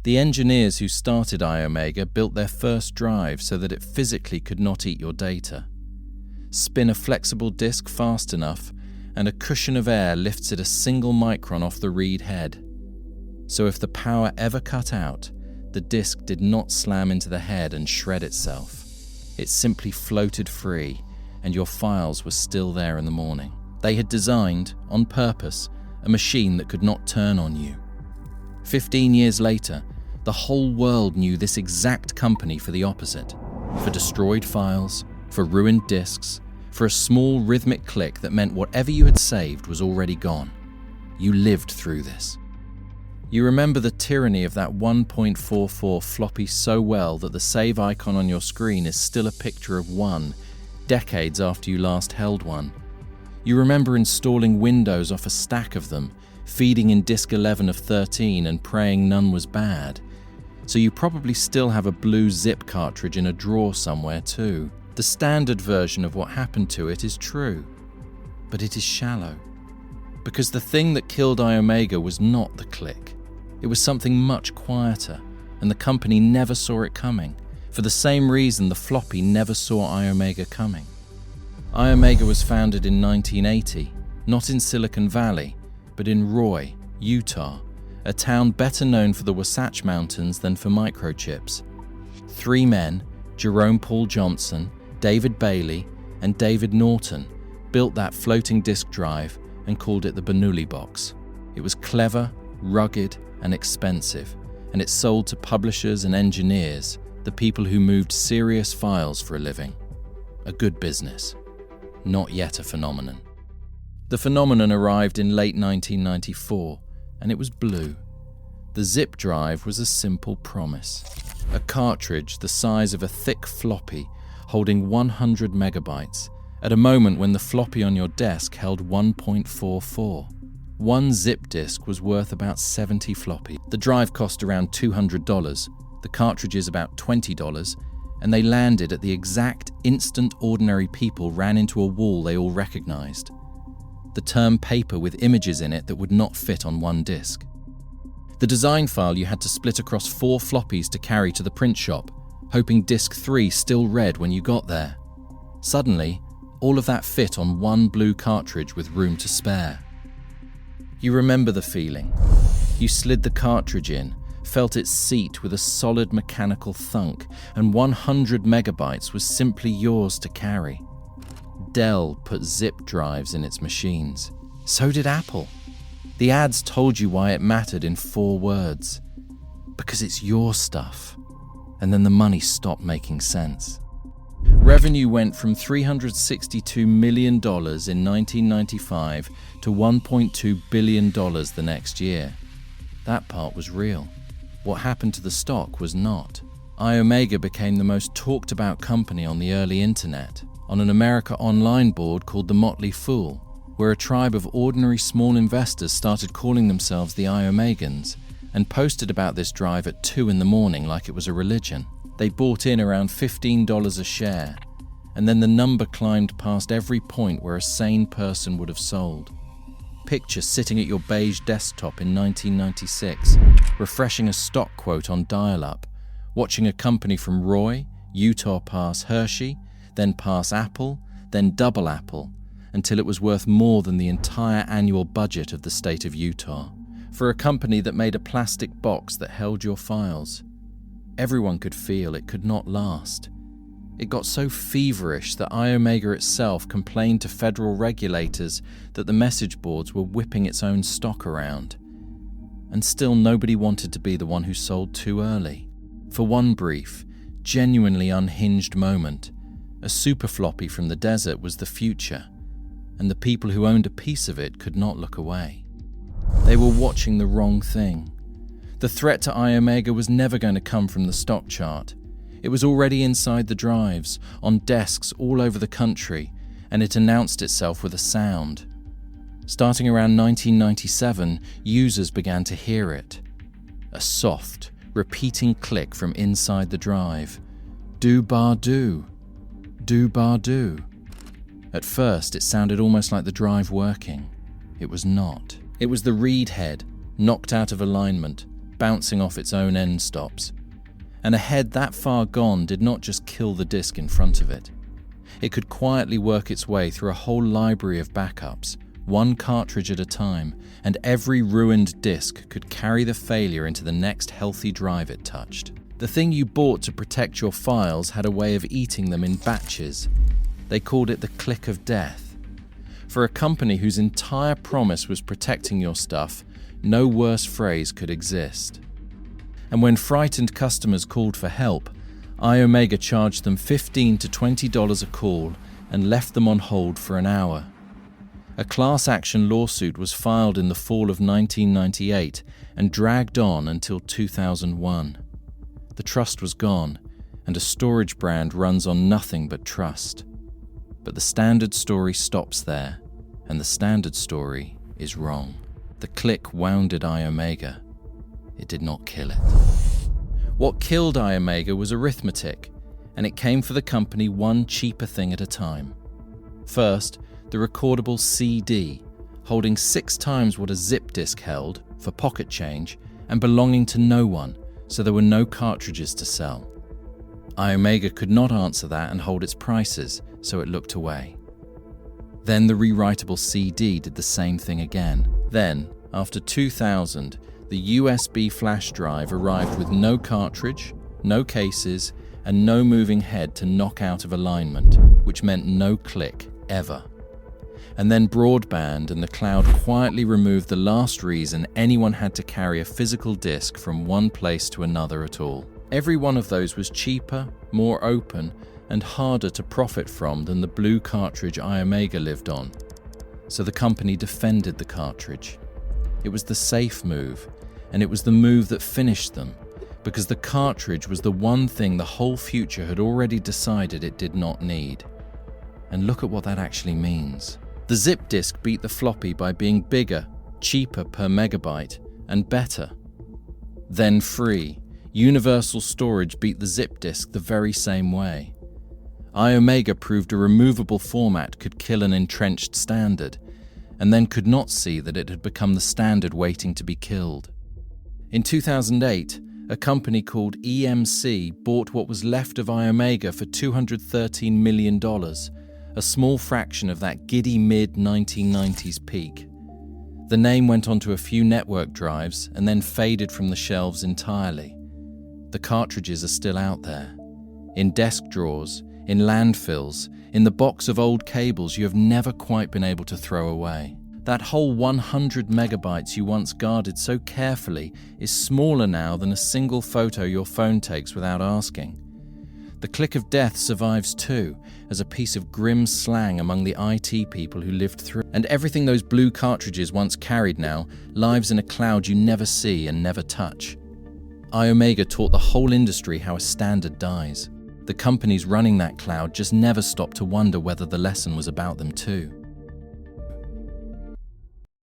The engineers who started Iomega built their first drive so that it physically could not eat your data. Spin a flexible disk fast enough, and a cushion of air lifts it a single micron off the read head. So if the power ever cut out, the disk did not slam into the head and shred itself. It simply floated free, and your files were still there in the morning. They had designed, on purpose, a machine that could not turn on you. 15 years later, the whole world knew this exact company for the opposite. For destroyed files, for ruined disks, for a small rhythmic click that meant whatever you had saved was already gone. You lived through this. You remember the tyranny of that 1.44 floppy so well that the save icon on your screen is still a picture of one, decades after you last held one. You remember installing Windows off a stack of them, feeding in disk 11 of 13 and praying none was bad. So you probably still have a blue zip cartridge in a drawer somewhere too. The standard version of what happened to it is true, but it is shallow. Because the thing that killed Iomega was not the click. It was something much quieter, and the company never saw it coming, for the same reason the floppy never saw Iomega coming. Iomega was founded in 1980, not in Silicon Valley, but in Roy, Utah, a town better known for the Wasatch Mountains than for microchips. 3 men, Jerome Paul Johnson, David Bailey, and David Norton, built that floating disk drive and called it the Bernoulli Box. It was clever, rugged, and expensive, and it sold to publishers and engineers, the people who moved serious files for a living. A good business. Not yet a phenomenon. The phenomenon arrived in late 1994, and it was blue. The zip drive was a simple promise. A cartridge the size of a thick floppy, holding 100 megabytes, at a moment when the floppy on your desk held 1.44. One zip disk was worth about 70 floppy. The drive cost around $200, the cartridges about $20, and they landed at the exact instant ordinary people ran into a wall they all recognized. The term paper with images in it that would not fit on one disk. The design file you had to split across 4 floppies to carry to the print shop, hoping disk 3 still read when you got there. Suddenly, all of that fit on one blue cartridge with room to spare. You remember the feeling. You slid the cartridge in, felt its seat with a solid mechanical thunk, and 100 megabytes was simply yours to carry. Dell put zip drives in its machines. So did Apple. The ads told you why it mattered in 4 words. Because it's your stuff. And then the money stopped making sense. Revenue went from $362 million in 1995 to $1.2 billion the next year. That part was real. What happened to the stock was not. Iomega became the most talked about company on the early internet, on an America Online board called the Motley Fool, where a tribe of ordinary small investors started calling themselves the Iomegans and posted about this drive at 2 a.m. like it was a religion. They bought in around $15 a share, and then the number climbed past every point where a sane person would have sold. Picture sitting at your beige desktop in 1996, refreshing a stock quote on dial-up, watching a company from Roy, Utah pass Hershey, then pass Apple, then double Apple, until it was worth more than the entire annual budget of the state of Utah. For a company that made a plastic box that held your files. Everyone could feel it could not last. It got so feverish that Iomega itself complained to federal regulators that the message boards were whipping its own stock around. And still nobody wanted to be the one who sold too early. For one brief, genuinely unhinged moment, a super floppy from the desert was the future, and the people who owned a piece of it could not look away. They were watching the wrong thing. The threat to Iomega was never going to come from the stock chart. It was already inside the drives, on desks all over the country, and it announced itself with a sound. Starting around 1997, users began to hear it. A soft, repeating click from inside the drive. Do-bar-do. Do-bar-do. At first, it sounded almost like the drive working. It was not. It was the read head, knocked out of alignment, bouncing off its own end stops. And a head that far gone did not just kill the disk in front of it. It could quietly work its way through a whole library of backups, one cartridge at a time, and every ruined disk could carry the failure into the next healthy drive it touched. The thing you bought to protect your files had a way of eating them in batches. They called it the click of death. For a company whose entire promise was protecting your stuff, no worse phrase could exist. And when frightened customers called for help, Iomega charged them $15 to $20 a call and left them on hold for an hour. A class action lawsuit was filed in the fall of 1998 and dragged on until 2001. The trust was gone, and a storage brand runs on nothing but trust. But the standard story stops there, and the standard story is wrong. The click wounded Iomega. It did not kill it. What killed Iomega was arithmetic, and it came for the company one cheaper thing at a time. First, the recordable CD, holding 6 times what a zip disk held for pocket change and belonging to no one, so there were no cartridges to sell. Iomega could not answer that and hold its prices, so it looked away. Then the rewritable CD did the same thing again. Then, after 2000, the USB flash drive arrived with no cartridge, no cases, and no moving head to knock out of alignment, which meant no click, ever. And then broadband and the cloud quietly removed the last reason anyone had to carry a physical disk from one place to another at all. Every one of those was cheaper, more open, and harder to profit from than the blue cartridge Iomega lived on. So the company defended the cartridge. It was the safe move, and it was the move that finished them, because the cartridge was the one thing the whole future had already decided it did not need. And look at what that actually means. The zip disk beat the floppy by being bigger, cheaper per megabyte, and better. Then free, universal storage beat the zip disk the very same way. Iomega proved a removable format could kill an entrenched standard, and then could not see that it had become the standard waiting to be killed. In 2008, a company called EMC bought what was left of Iomega for $213 million, a small fraction of that giddy mid-1990s peak. The name went onto a few network drives and then faded from the shelves entirely. The cartridges are still out there, in desk drawers, in landfills, in the box of old cables you have never quite been able to throw away. That whole 100 megabytes you once guarded so carefully is smaller now than a single photo your phone takes without asking. The click of death survives too, as a piece of grim slang among the IT people who lived through. And everything those blue cartridges once carried now lives in a cloud you never see and never touch. Iomega taught the whole industry how a standard dies. The companies running that cloud just never stopped to wonder whether the lesson was about them too.